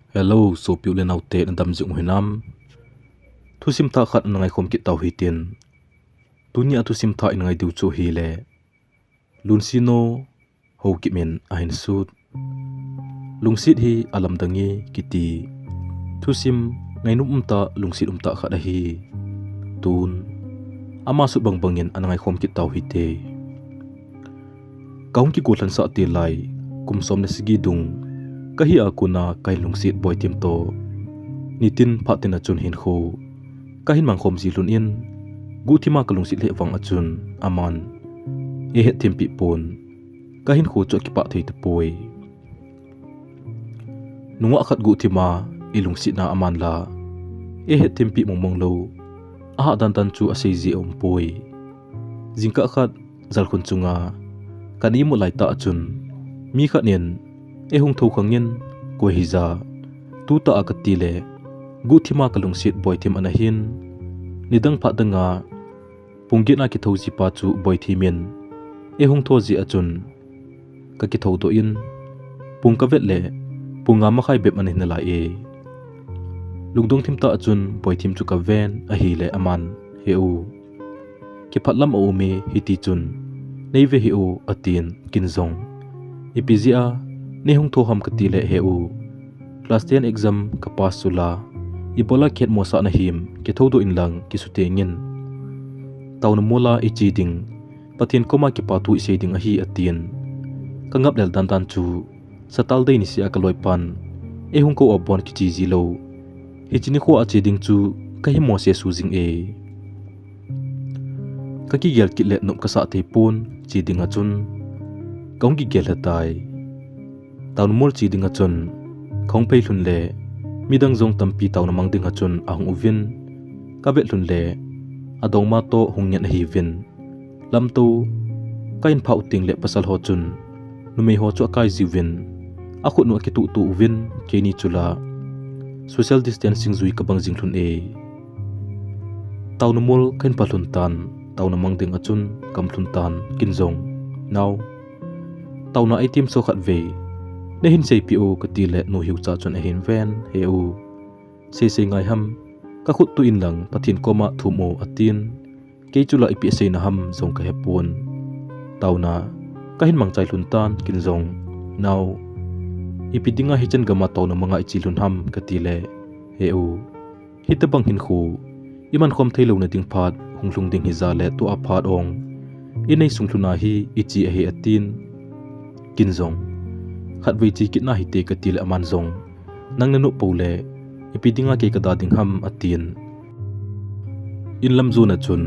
Hello, so piu le nau te ndam jung hinam. Thu sim tha khat nangai khom ki tau hi tin. Tunia thu sim tha in ngai diu chu hi le. Lunsino ho ki men a hin sut. Lungsit hi alam dangi kiti. Thu sim ngai num ta lungsit ta khat a hi. Tun ama su bang bangin anangai khom ki tau hi te. Kaung ki ko than sa ti lai kum som na sigi dung. Kahi akuna kai lungsit boy tim to nitin phatin achun hin kho kahin mangkhom ji lun in guthima ka lungsit le wang achun aman e he timpi pon kahin kho cho ki pa thei te poi nunga khat guthima i lungsit na aman la e he timpi mongmong lo a dan tan chu asei ji om poi jingka khat zalkhun chunga kani mu lai ta achun mi khat nen e hung tho khangin ko hiza tu ta akati le guthima kalungsit boythim anahin nidang pha danga punggina ki thoji pa chu boythimin e hung tho ji achun ka ki tho do in pungka vet le punga ma khai bep ani na la e lungdong thim ta achun boythim chu ka ven a hi le aman he u ki phatlam o me hiti chun nei ve hi u atin kinzong ipizia ne hung tho ham kati le he u class 10 exam ka pass sula ibola khet mo sa na him ke thodo in lang ki sute ngin tauna mola ichi ding pathin koma ki patu ise ding a hi atin kangap lel dan dan chu satal dei ni sia ka loi pan e hung ko obon ki chi ji lo hichini kho achi ding chu ka hi mo se su jing e ka ki gel ki le nom ka sa te pun chi ding a chun kaung ki gel hatai taun mol chi ding a chun khong pei hlun le midang zong tampi taun mang ding a chun ahung uvin ka vet hlun le adong ma to hung nyan hi vin lam tu kain phau ting le pasal ho chun numei ho chu kai jiwin a khut nu ki tu tu uvin ke ni chula social distancing zui ka bang jing hlun e taun mol kain pa hlun tan taun mang ding a chun kam hlun tan kin zong now tauna item so khat ve ne hin sei pi o ka ti le no hiu cha chon a hin ven he u se ngai ham ka khut tu in lang pathin koma thumo atin ke chula ipi se na ham zong ka hepon tauna ka hin mang chai lun tan kin zong now ipi dinga hichen gama tauna manga ichi lun ham ka ti le he u hitabang hin khu iman khom thailo na ding phat hunglung ding hi za le tu a phat ong inei sungluna hi ichi a he atin kin zong khat vei chi kitna hi te ka til aman zong nang nanu pole ipidinga ke ka da ding ham atin in lam zona chun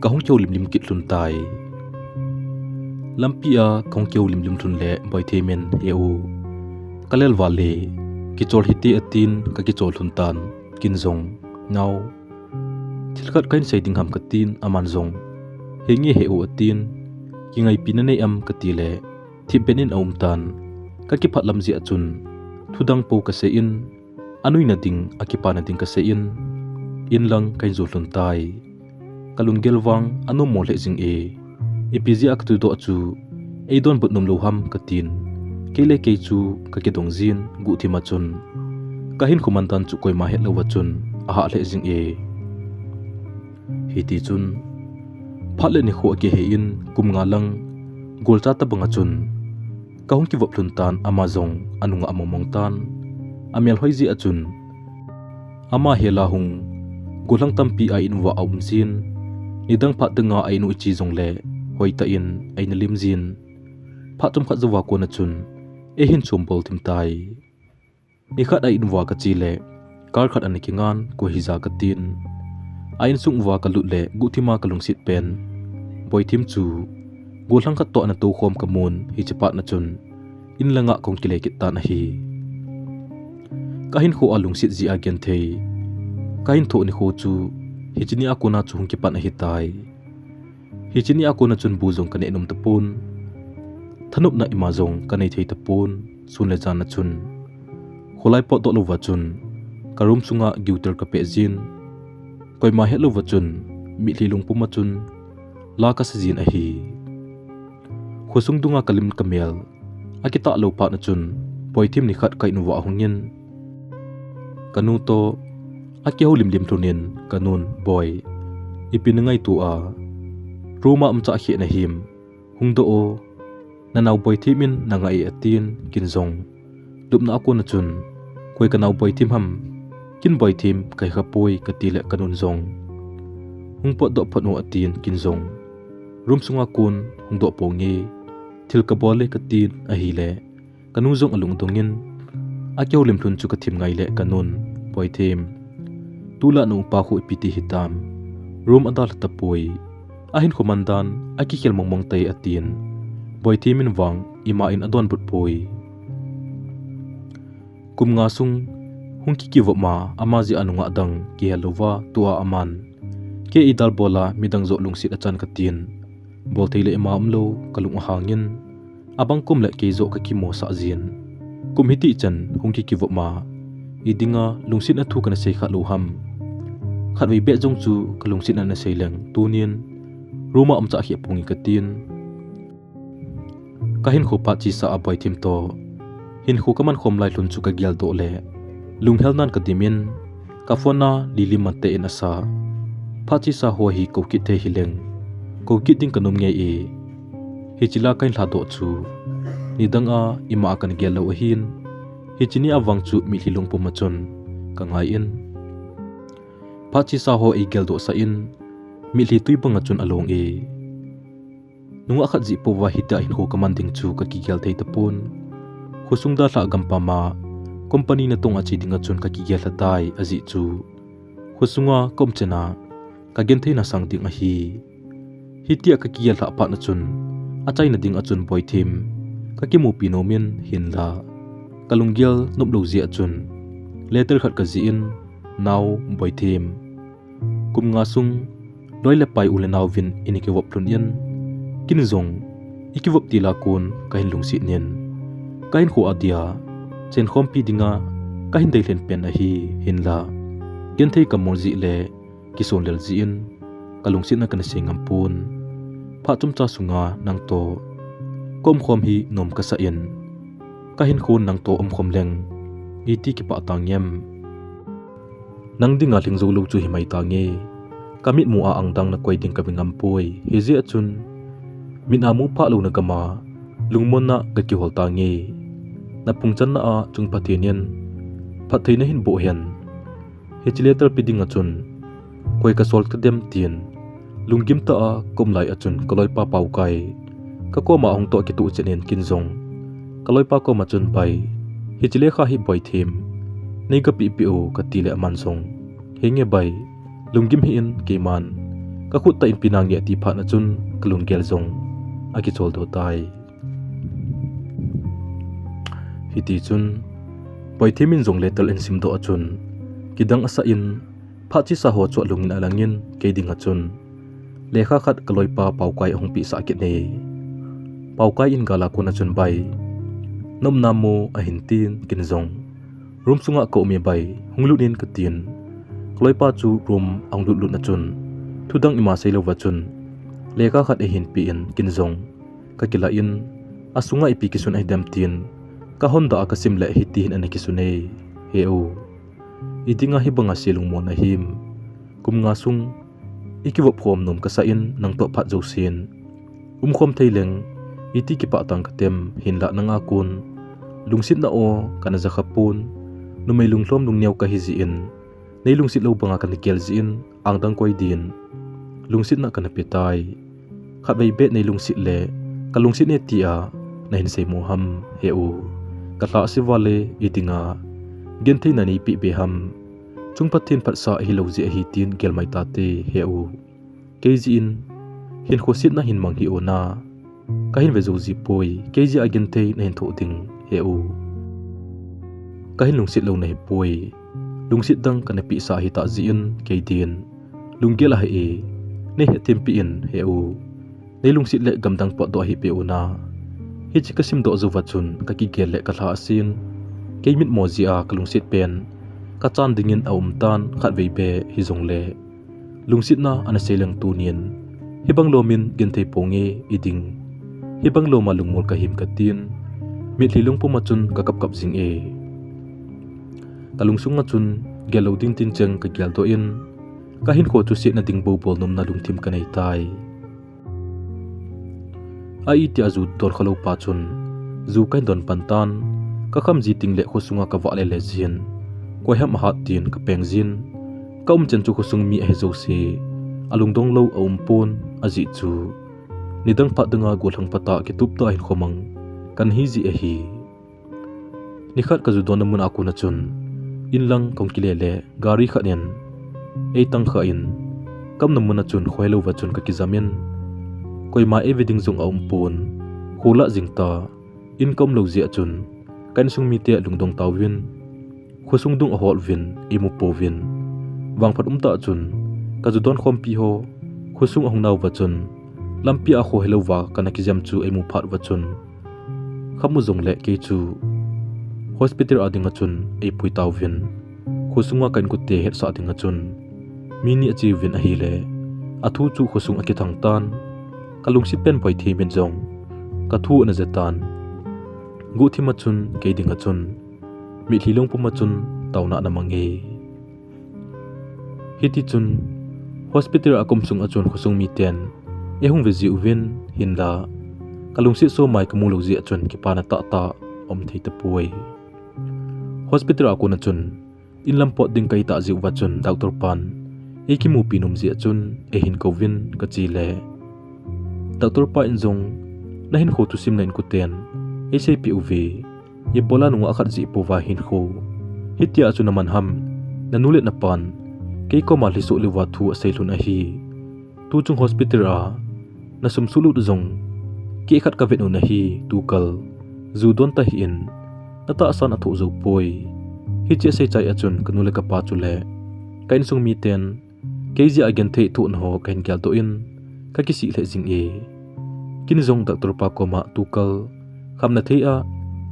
ka hong cheu lim kit lun tai lampia khong cheu lim thun le boi themen eu kalel wale ki chol hiti atin ka ki chol thun tan kin zong now thilkhat kain sei ding ham ka tin aman zong hengi he o atin ki ngai pinane am ka ti le thi benin aum tan ka ki phatlam ji achun thudang po ka se in anui na ding akipa na ding ka se in lang kain zo hlun tai kalun gelwang anu mo le jing e epg ak tu do chu e don but num lo ham ka tin kele ke chu ka ki dong jin gu thi ma chun ka hin khumantan chu koi ma he lo wa chun a ha le jing e hi ti chun phatle ni kho ke he in kum nga lang gol cha ta banga chun kahong ki vop lun tan amazong anunga amomong tan amel hoizi achun ama hela hung golang tampi a inwa aumjin nidang pha tanga ainu chi zongle hoita in aina limjin phatum kha zawa ko na chun e hin chombol tim tai ni khat a inwa ka chi le kar khat ani kingan ko hiza ka tin ain sung wa ka lut le guthima ka lungsit pen boithim chu golang khat to na to khom kamun hi chipat na chun in langa kong kile ki ta na hi kahin kho alung sit ji again thei kahin tho ni kho chu hi chini akona chu hung ki pat na hi tai hi chini akona chun bu jong ka ne num tapun thanup na ima jong ka nei thei tapun sun le jan na chun kholai pot do lo wa chun karum sunga giuter ka pe jin koi ma he lo wa chun mi hlilung puma chun la ka sajin a hi khosung dunga kalim kamel akita lo pa na chun poithim ni khat kai nuwa hungin kanu to akiaw limlim tunin kanun boy ipinangay tua ruma amca akhi na him hungdoo nanaw boy timin nangai atin kinzong lupna ako na chun koy kanaw boy tim ham kin boy tim kay kapoy katila kanun zong hungpot do panu atin kinzong rum sunga kun hungdo pongi til kabole katin ahile kanun zong alung dongin akiaw limtun chu kathim ngai le kanun boy tim tula no pa ko ipiti hitam rum adal tapoi ahin komandan akikel mongmong tay atin boy timin wang imain adon butpoi kum nga sung hungki kiwo ma amazi anu nga dang ki helova tua aman ke idal bola midang zo lungsit achan katin bol tele imamlo kalung hangin abang kum le ke zo ka kimo sa azin kum hiti chan hungki kiwo ma idinga lungsit na thu kana sei kha loham khat wei be jong chu kalungsit na sei lang tunin ruma amcha hi pungi katin kahin khopa chi sa abai tim to hin khu kaman khom lai lun chu ka gyal do le lunghel nan kadimin kafona lilimate in asa phachi sa ho hi ko ki the hileng ko ki ding kanum nge e hichila kain hla do chu nidanga ima kan gyal lo hin hichini awang chu mi hilung pumachon kangai in phachi sa ho e gyal do sa in mi hli tui banga chun along e nunga khat ji po wa hita hin ho kamanding chu ka ki gyal thei tapun khusungda hla gampama company na tonga chi dinga chun ka ki gyal hatai aji chu khusunga komchena ka gen thei na sang ding a hi hitia ka ki gyal hla pa na chun achai na ding a chun boy thim ka ki mu pinomin hinla kalunggyal noplo ji a chun letter khat ka ji in naw boy thim kum nga sung loile pai ule naw vin iniki wop plun yen kinzong ikiwop tila kun kahin lungsi nin kahin ko adia chen khompi dinga kahin deilen pen a hi hinla genthei kamolji le kison lel ji in kalungsi na kan singam pun pha chumcha sunga nang to kom khom hi nom ka sa in kahin khun nang to khom leng iti ki pa tangyam nang dinga lingzo lo chu hi mai tangi kamit mu a angdang na koiding kabingam poi hezi achun minamu pa lo na kama lungmon na gaki hol tangi na pungchan na a chung pathianian phathei na hin bo hian hichileter piding achun koi ka sol ka dem tin lungim ta a komlai achun koloi pa pau kai ka ko ma ong to ki tu chenen kinzong kaloi pa ko machun pai hichile kha hi boy thim nei ka pi pi o ka tile aman song henge bai lungim hi in keman ka khut ta in pinang ye ti pha na chun kalunggel zong aki chol do tai hiti chun boy thimin zong letal en sim do achun kidang asa in phachi sa ho cho lungin alangin keding achun lekha khat kaloi pa paukai hong pi sa ki ne paukai in gala ko na chun bai nom namo a hintin kinzong rum sunga ko mi bai hunglunin katin kaloi pa chu rum ang lut na chun thudang ima selo wa chun lekha khat e hin pi in kinzong ka kila in asunga ipi kisun ai dam tin ka honda ka simle hitin an kisune heu idinga hibanga silung mo na him kum nga sung ikiwo phom nom ka sa in nang to phat josin khom theileng iti ki pa tang katem hinla nanga kun lungsit na o kana za khapun numai lunghlom lungnew ka hiji in nei lungsit lo banga kan kel ji in angdang koi din lungsit na kana pitai khabai be nei lungsit le kalungsit ne tia na hin sei mo ham heu katla si wale idinga genthei na ni pi be ham chungpathin phatsa hiloji a hitin gelmai tate heu keji in hin khosit na hin manghi ona kahin vezoji poi keji agentei na hin tho ding heu kahin lungsit lo nei poi lungsit dang kana pi sa hi ta ji in keidin lunggel a he ne he tempi in heu nei lungsit le gamdang pot do hi pe ona hi chikasim do zo wachun ka ki gel le ka thla asin keimit mozia kalungsit pen ka chan dingin aumtan khat vei be hi zongle lungsit na ana seleng tunin hibang lomin genthei ponge iding hibang lo malungmol ka him katin mi thlilung pumachun ka kap kap jing e kalungsunga chun gelo ding tin cheng ka gyal to in kahin kho chu sit na ding bo bol nom na lungthim kanai tai ai ti azu tor khalo pa chun zu kain don pantan ka kham ji ting le khosunga ka wa le jin ko ham hat tin ka peng jin kaum chen chu khosung mi he zo se alung dong lo om pon aji chu nidang pha danga golang pata ki tup ta hin khomang kan hi ji hi nikhat ka zu don mun akuna chun inlang kongkilele gari khanen ei tang kha in kam namuna chun khoilo wa chun ka kizamin koima eviding zung aum pon khula jingta income lo zia chun kan sung mi te lungdong tawin khosung dung a hol vin imu povin wang phat ta chun ka zu don khom pi ho khosung ahung naw wa chun lampi a kho helo wa kana kizam chu emu phat wa chun khamu zong le ke chu hospital adinga chun ei pui tawin khosunga kan ku te het sa dinga chun mini achi vin a hi le athu chu khosung aki thang tan kalung sit pen poi thi min jong ka thu na zetan gu thi ma chun ke dinga chun mi thlilong pu ma chun tawna na mangi hiti chun hospital akom sung achon khosung mi ten ehung ve ji uvin hinla kalung sit so mai kamulo ji achon ki pana ta ta om thei ta puai hospital akona chun inlam pot ding kai ta ji wa chun doctor pan ekimu pinum ji achun ehin kovin ka chi le doctor pa injong nahin kho tu sim nain ku ten ACPUV ye bola nu akhat ji puwa hin kho hitia chu naman ham nanulet na pan ke ko ma lisu liwa thu asailun a hi tu chung hospital a na sum sulu zong ke khat ka vet na hi tu kal zu don ta hi in nata asan athu zo poi hi che sei chai achun kanule ka pa chu le kain sung mi ten keji again thei thu no kain kyal to in ka ki si le jing e kin zong doctor pa ko ma tu kal khamna thei a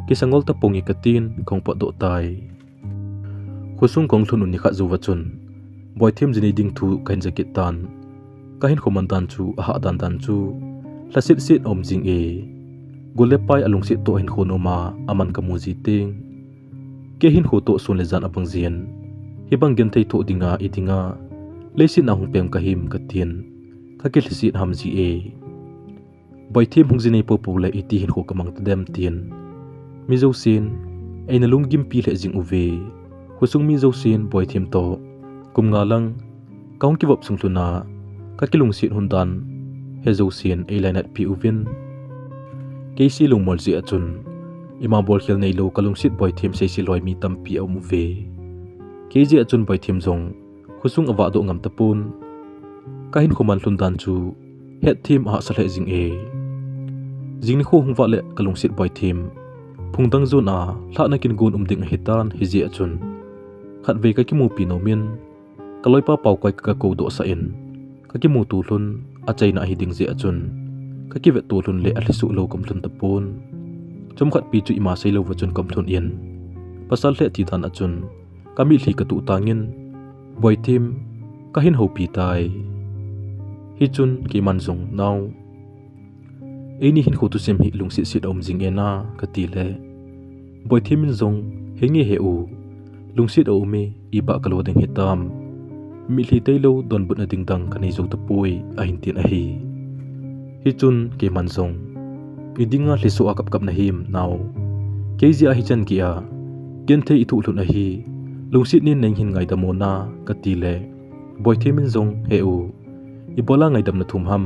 ki sangol ta pongi katin khong pa do tai khosung kong thun ni kha zu wa chun boy them jini ding thu kain jakit tan kahin khoman tan chu a ha dan dan chu lasit sit om jing e gole pai alung sit to hin khono ma aman ka mu ji ting ke hin kho to sun le jan apang jian hi bang gen thei tho dinga itinga leisin ahung pem ka him ka tin ka ke lisit ham ji e boy them hung jini po pu le iti hin kho kamang dem tin mi zo sin aina lungim pi le jing uve khosung mi zo sin boy them to kum nga lang kaung ki wap sung thuna ka kilung sit hundan he zo sin ei lainat pi uvin keisi lungmol ji achun ima bol khel nei lo kalung sit boy them sei si loi mi tam pi au mu ve keji achun boy them jong khosung awa do ngam tapun kahin khoman hlundan chu het thim a sa le jing e jing ni kho hungwa le kalung sit boy them phungdang zon a thla na kin gun ding hitan hi ji achun khat ve ka ki mu pi no min kaloi pa pau kai ka ko do sa in ka ki mu tu hlun a chaina hi ding ji achun ka ki ve tu hlun le a hlisu lo kom hlun tapun chom khat pi chu ima sei lo wachun kom hlun in pasal le ti dan achun kami hli ka tu tangin boy tim ka hin ho pi tai hi chun ki man zong naw eini hin kho tu sem hi lungsi sit om jing ena ka ti le boy tim min zong hengi he u lungsit o me iba kalo ding hitam mi hli teilo don but na ding dang kanai zo ta pui a hin tin a hi hi chun ke man zong idinga hlisu akap kap na him naw keji a hi chan ki a gen the i thu hlun a hi lungsit nin neng hin ngai da mo na ka ti le boy the min zong he u i bola ngai dam na thum ham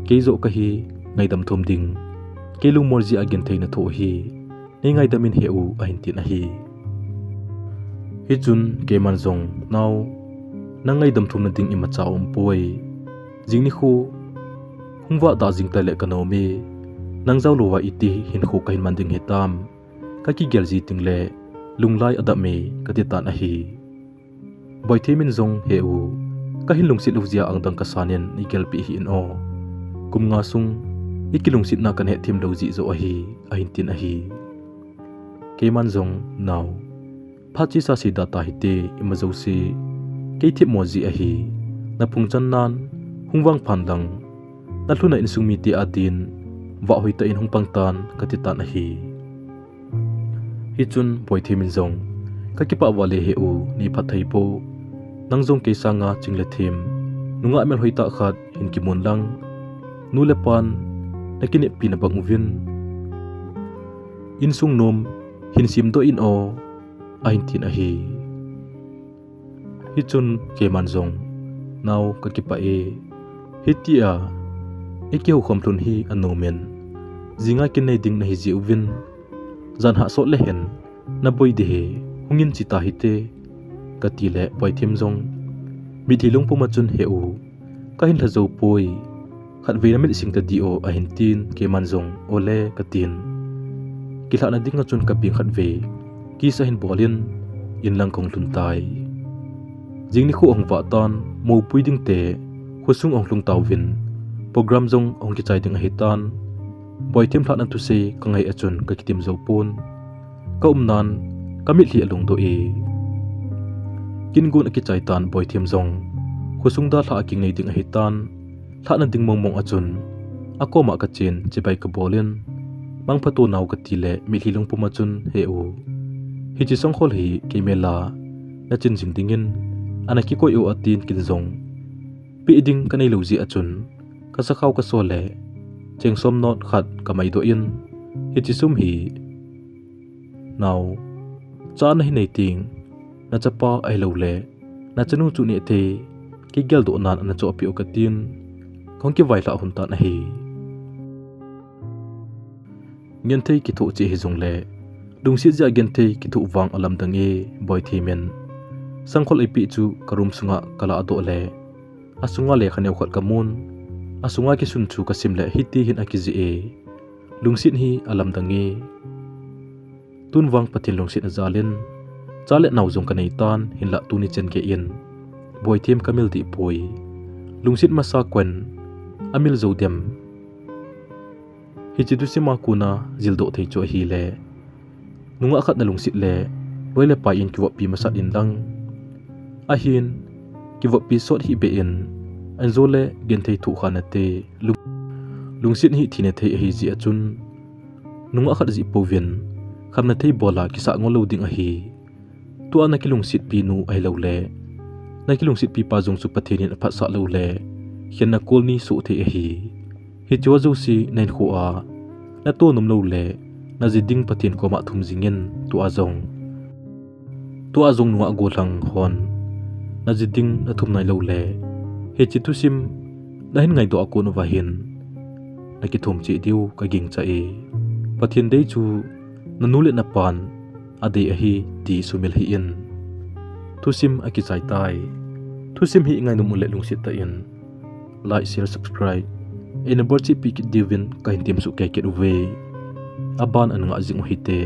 ke zo ka hi ngai dam thum ding ke lung mor ji a gen the na tho hi nei ngai damin he u a hin tin a hi hi chun ke man zong naw nangai dam thum na ding i ma cha om poi jing ni khu hungwa da jing ta le kanomi nang zaw lo wa iti hin khu kain man ding hetam ka ki gel ji ting le lunglai adame ka ti tan a hi boy themin zong he u ka hin lungsit luzia ang dang ka sanen ni gel pi hi in o kum nga sung ikilung sit na kan he thim lo ji zo a hi a hin tin a hi ke man zong naw phachi sa si data hite imazo si ke thi mo ji a hi na phung chan nan hungwang phan dang na hluna in sung mi ti adin wa hoi ta in hung pang tan ka ti tan a hi hi chun boy themin zong kakipa wale he u ni phathai po nangjong ke sanga chingle thim nunga mel hoita khat hin ki mon lang nule pan nakine pina bang uvin in sung nom hin sim do in o a hin tin a hi chun ke manjong naw kakipa e hitia ekeu khomtlun hi anomen zinga kinai ding na hi ji uvin zan ha so le hen na boi de he hungin chita hite katile poithim jong mi thilung puma chun he u ka hin thajo poi khat ve na mil sing ta dio a hin tin ke manjong ole katin kilha na dinga chun ka ping khat ve ki sa hin bolin in lang kong tlun tai jingni khu ong wa ton mo puiding te khusung ong tlung tawin program jong ong ki chai ding a hitan boithim thlan an tu se kangai achun ka kitim zo pun ka umnan kamit li alung do e kingun aki chai tan boithim jong khusung da thla king nei ding a hitan thla na ding mong achun akoma ka chen chibai ka bolin mang phato naw ka tile mi hilung puma chun he u hi chi song khol hi kemela na chin jing dingin anaki ko eu atin kin jong pi ding kanai loji achun ka sakhaw ka sole cheng som not khat kamai do in hi chi sum hi naw cha na hi nei ting na chapa ai lo le na chanu chu ne the ki gel do nan na cho pi o ka tin khong ki vai la hun ta na hi ngen thei ki thu chi hi jong le dung si ja gen thei ki thu wang alam dang e boy thimen sangkhol ipi chu karum sunga kala ado le asunga le khaneu khat kamun asunga ki sun chu ka simle hiti hin akiji e lungsin hi alam dangi tunwang pathil lungsin azalin chale naw jong kanei tan hinla tuni chen ke in boithim kamil di poi lungsin masa kwen amil zodem hi chidu sima kuna jildo thei cho hi le nunga khat na lungsit le boile pa in kiwa pi masat in dang ahin kiwa pi sot hi be in anzole gen thei thu khanate lungsit hi thine thei hi ji achun nunga khat ji povin khamna thei bola ki sa ngolo ding a hi tu ana ki lungsit pi nu ai lo le na ki lungsit pi pa jong su pathenin apha sa lo le hianna kolni su thei a hi hi cho zo si nen khu a na to num lo le na ji ding pathin ko ma thum jingin tu azong nuwa golang hon na ji ding na thum nai lo le he chi tu sim na hin ngai do akon wa hin na ki thum chi diu ka ging cha e pathin dei chu nanule na pan ade a hi ti sumil hi in tu sim a ki chai tai tu sim hi ngai num le lungsit ta in like share subscribe in a bird chi pi ki divin ka hin tim su ke ke we aban an nga jing hi te